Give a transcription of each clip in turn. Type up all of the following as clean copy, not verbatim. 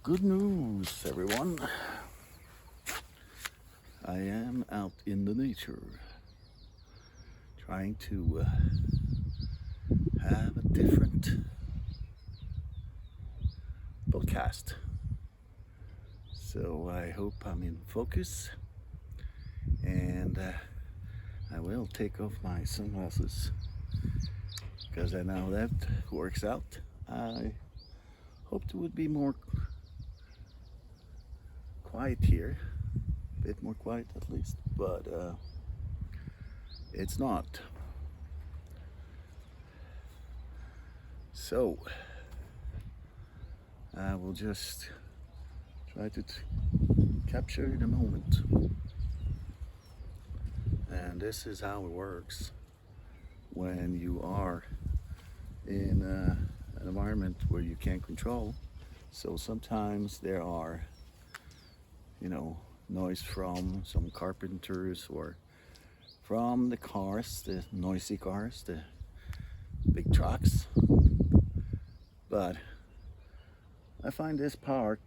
Good news, everyone. I am out in the nature trying to have a different podcast. So I hope I'm in focus and I will take off my sunglasses because I know that works out. I hoped it would be more quiet here, a bit more quiet at least, but it's not. So I will just try to capture the moment. And this is how it works when you are in an environment where you can't control. So sometimes there are, noise from some carpenters or from the cars, the noisy cars, the big trucks. But I find this park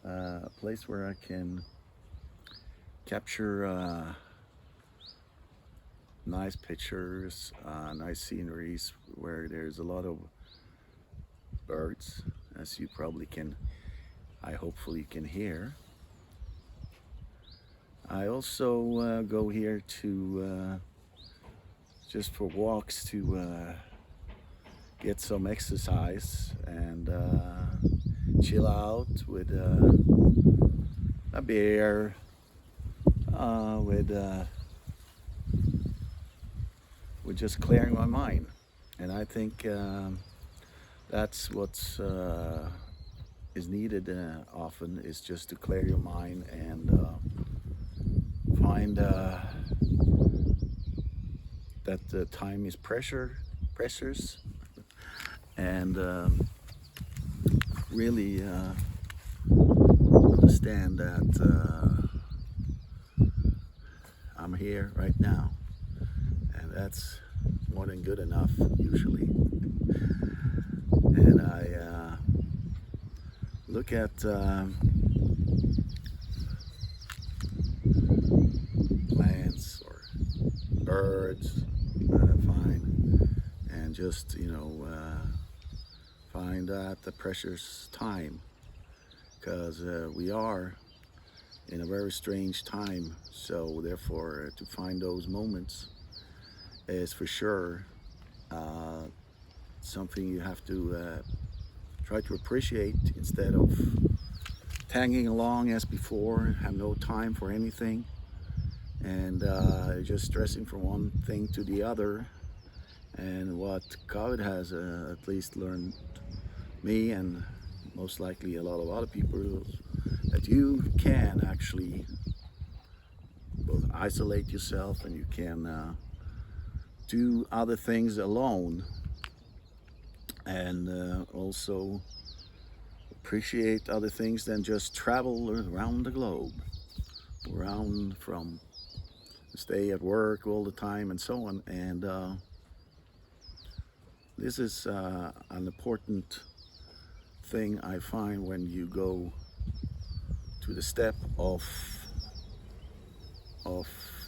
a place where I can capture nice pictures, nice sceneries where there's a lot of birds, as you probably can, I hopefully can hear. I also go here to just for walks to get some exercise and chill out with a beer, with just clearing my mind. And I think that's what's is needed often, is just to clear your mind and find that the time is pressures, and really understand that I'm here right now, and that's more than good enough usually. And I look at plants or birds that I find, and just find out the precious time, because we are in a very strange time. So therefore, to find those moments is for sure something you have to try to appreciate, instead of tagging along as before, have no time for anything, and just stressing from one thing to the other. And what COVID has at least learned me, and most likely a lot of other people, that you can actually both isolate yourself and you can do other things alone, and also appreciate other things than just travel around the globe, around from stay at work all the time and so on. And this is an important thing I find when you go to the step of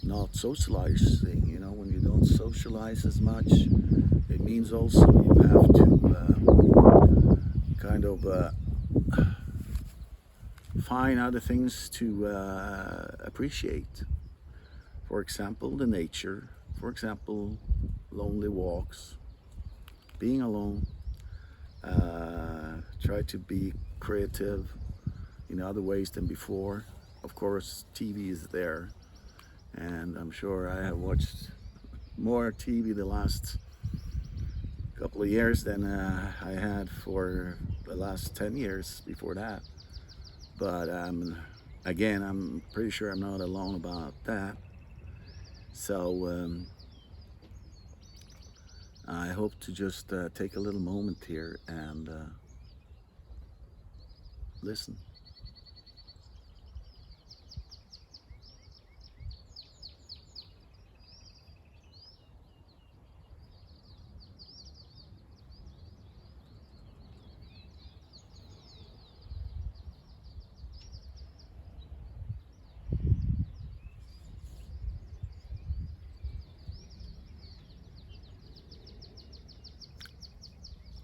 not socializing. When you don't socialize as much, it means also you have to kind of find other things to appreciate. For example, the nature. For example, lonely walks, being alone. Try to be creative in other ways than before. Of course, TV is there, and I'm sure I have watched more TV the last couple of years than I had for the last 10 years before that. But again, I'm pretty sure I'm not alone about that. So I hope to just take a little moment here and listen.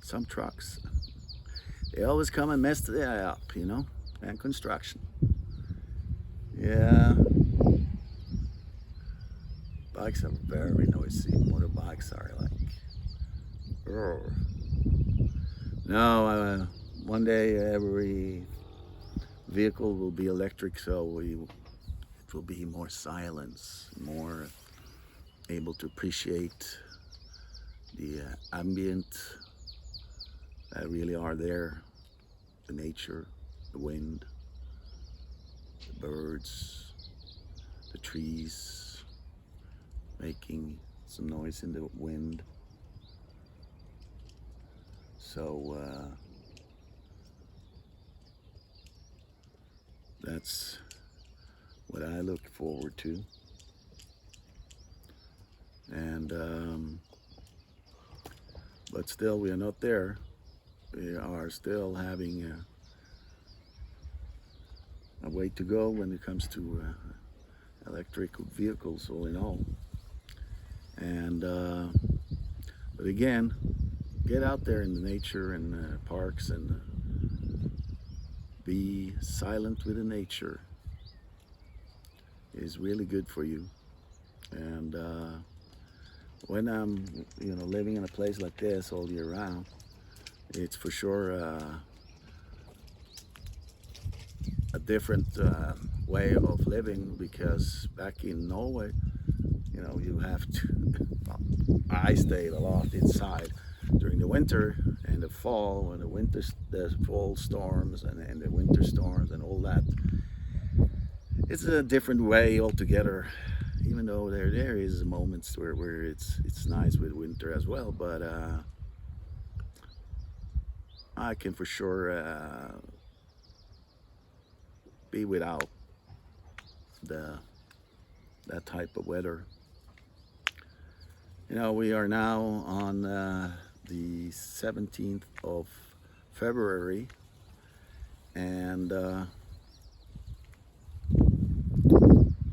some trucks, they always come and mess it up, you know, and construction. Yeah, bikes are very noisy. Motorbikes are like, roar. No, one day every vehicle will be electric, so it will be more silence, more able to appreciate the ambient that really are there, the nature, the wind, the birds, the trees making some noise in the wind. So that's what I look forward to. And but still, we are not there. We are still having a way to go when it comes to electric vehicles, all in all. And but again, get out there in the nature and parks and be silent with the nature is really good for you. And when I'm, you know, living in a place like this all year round, it's for sure a different way of living, because back in Norway, you know, you have to, well, I stayed a lot inside during the winter and the fall, when the fall storms and the winter storms and all that. It's a different way altogether, even though there is moments where it's nice with winter as well, but I can for sure be without that type of weather. You know, we are now on the 17th of February, and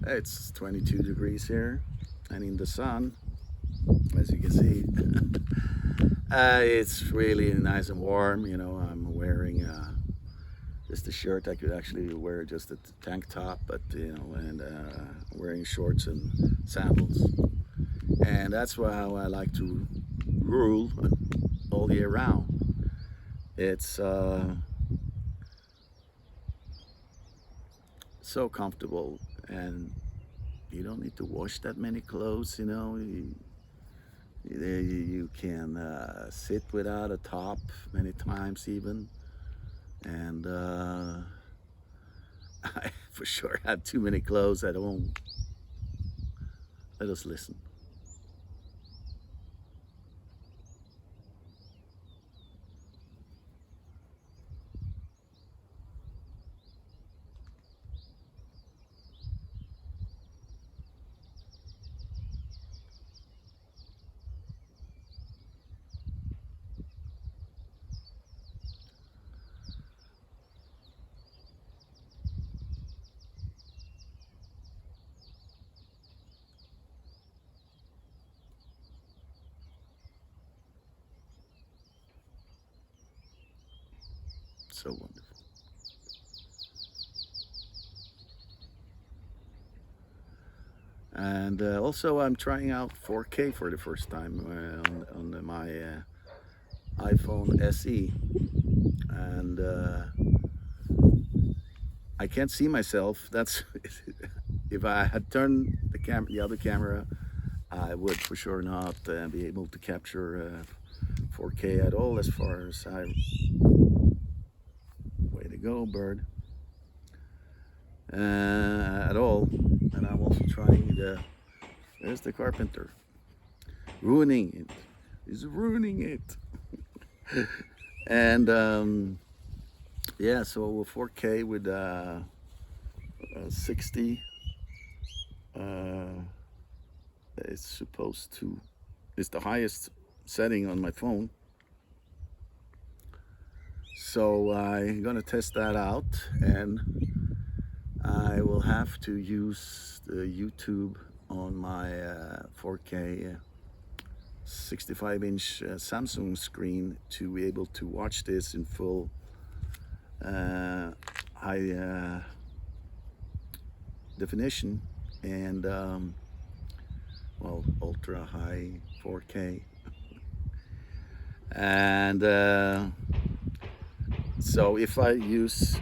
it's 22 degrees here, and in the sun, as you can see, it's really nice and warm. You know, I'm wearing just a shirt. I could actually wear just a tank top, but you know, and wearing shorts and sandals. And that's how I like to rule all year round. It's so comfortable, and you don't need to wash that many clothes, you know. You can sit without a top many times even. And I for sure have too many clothes at home. Let us listen. So wonderful. And also, I'm trying out 4K for the first time on my iPhone SE, and I can't see myself. That's if I had turned the other camera, I would for sure not be able to capture 4K at all. As far as way to go, bird, at all. And I'm also trying there's the carpenter, ruining it. He's ruining it. And yeah, so 4K with 60, it's supposed to, it's the highest setting on my phone. So I'm gonna test that out, and I will have to use the YouTube on my 4K 65-inch Samsung screen to be able to watch this in full high definition and well, ultra high 4K. And so if I use,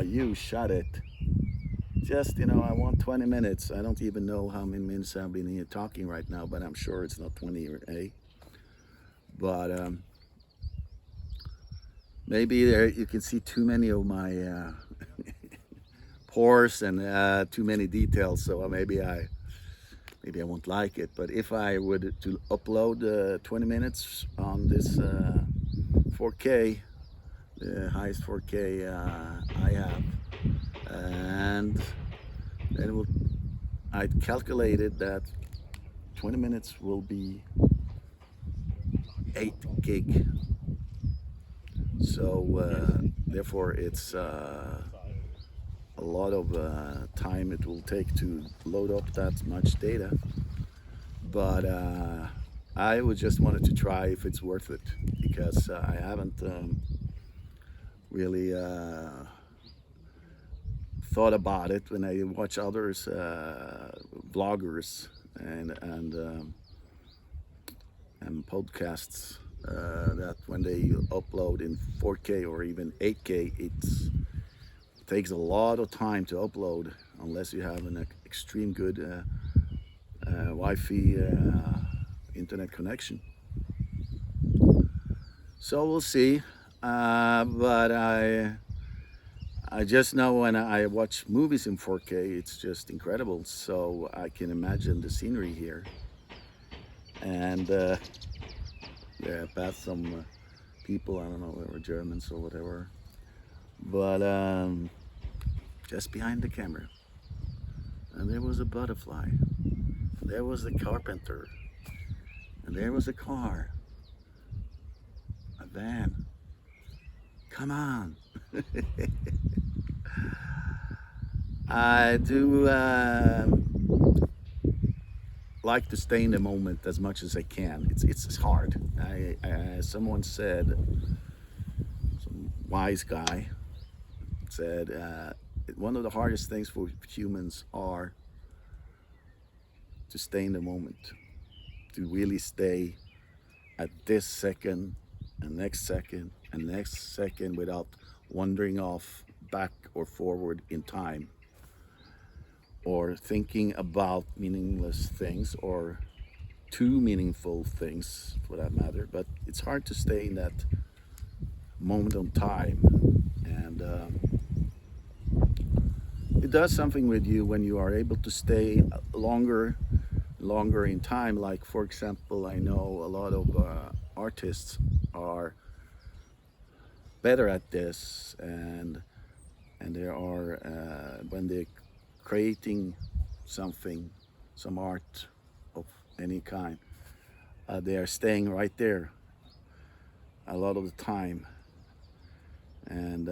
you shut it. Just, I want 20 minutes. I don't even know how many minutes I've been here talking right now, but I'm sure it's not 20 or 8. But maybe there you can see too many of my pores and too many details. So maybe I won't like it. But if I would to upload 20 minutes on this 4K, the highest 4K I have, and then I calculated that 20 minutes will be 8 gig. So therefore it's a lot of time it will take to load up that much data. But I would just wanted to try if it's worth it, because I haven't really thought about it when I watch others, vloggers and podcasts, that when they upload in 4K or even 8K, it takes a lot of time to upload unless you have an extreme good Wi-Fi internet connection. So we'll see, but I just know when I watch movies in 4K, it's just incredible. So I can imagine the scenery here. And yeah, past some people, I don't know, they were Germans or whatever. But just behind the camera. And there was a butterfly. There was the carpenter. And there was a car. A van. Come on. I do like to stay in the moment as much as I can. It's hard. Someone said, some wise guy said, one of the hardest things for humans are to stay in the moment, to really stay at this second and next second and next second without wandering off back or forward in time, or thinking about meaningless things or too meaningful things for that matter. But it's hard to stay in that moment of time, and it does something with you when you are able to stay longer in time. Like, for example, I know a lot of artists are better at this, and there are when they're creating something, some art of any kind, they are staying right there a lot of the time, and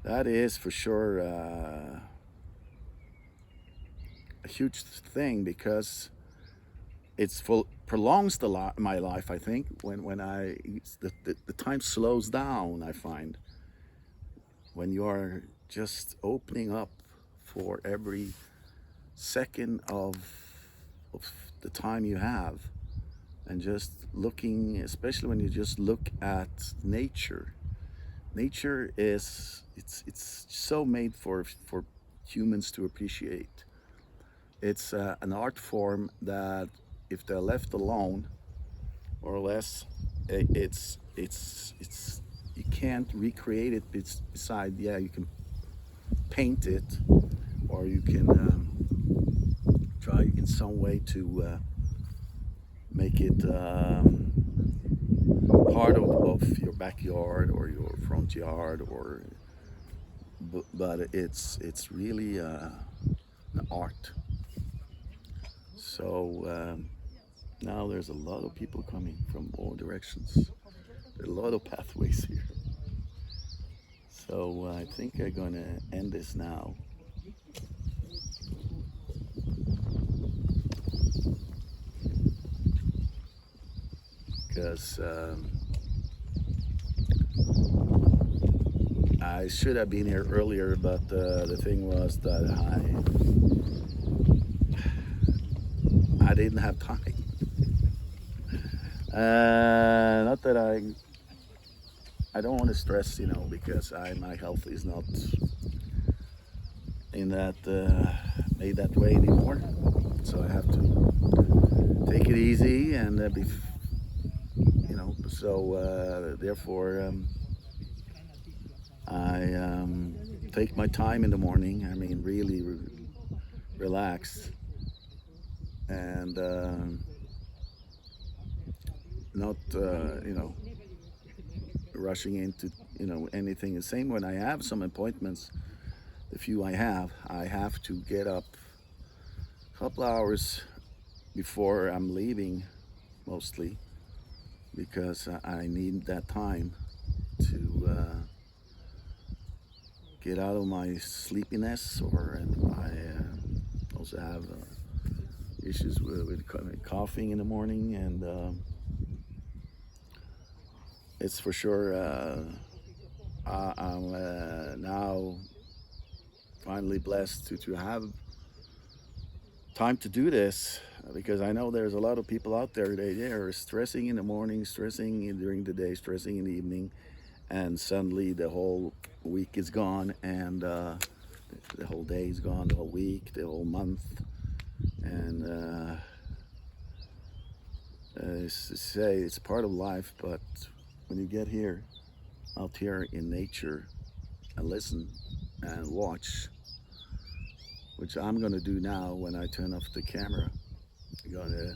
that is for sure a huge thing, because it's prolongs my life. I think when the time slows down, I find when you are just opening up for every second of the time you have, and just looking, especially when you just look at nature. Nature is it's so made for humans to appreciate. It's an art form that, if they're left alone, or less, it's you can't recreate it. Beside, yeah, you can paint it, or you can try in some way to make it part of your backyard or your front yard, or but it's really an art. So now there's a lot of people coming from all directions. There are a lot of pathways here. So I think I'm gonna end this now. because I should have been here earlier, but the thing was that I didn't have time. Not that I don't want to stress, because my health is not in that made that way anymore. So I have to take it easy and be, So therefore, I take my time in the morning. I mean, really relax and not, rushing into, anything. The same when I have some appointments. The few I have to get up a couple hours before I'm leaving, mostly, because I need that time to get out of my sleepiness, and I also have issues with coughing in the morning, and it's for sure I'm now finally blessed to have time to do this, because I know there's a lot of people out there, they are stressing in the morning, stressing during the day, stressing in the evening, and suddenly the whole week is gone, and the whole day is gone, the whole week, the whole month, and it's part of life. But when you get here, out here in nature, and listen and watch, which I'm gonna do now when I turn off the camera. I'm gonna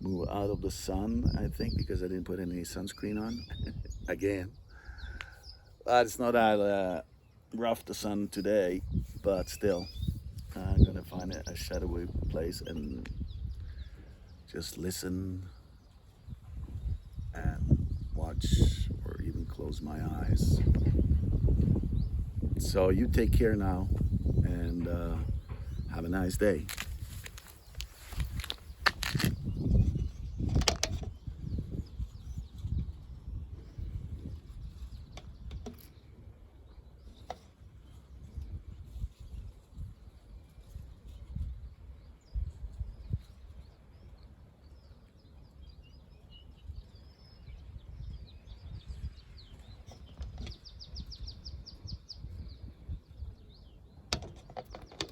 move out of the sun, I think, because I didn't put any sunscreen on again. But it's not that rough, the sun today, but still, I'm gonna find a shadowy place and just listen and watch, or even close my eyes. So you take care now, and have a nice day.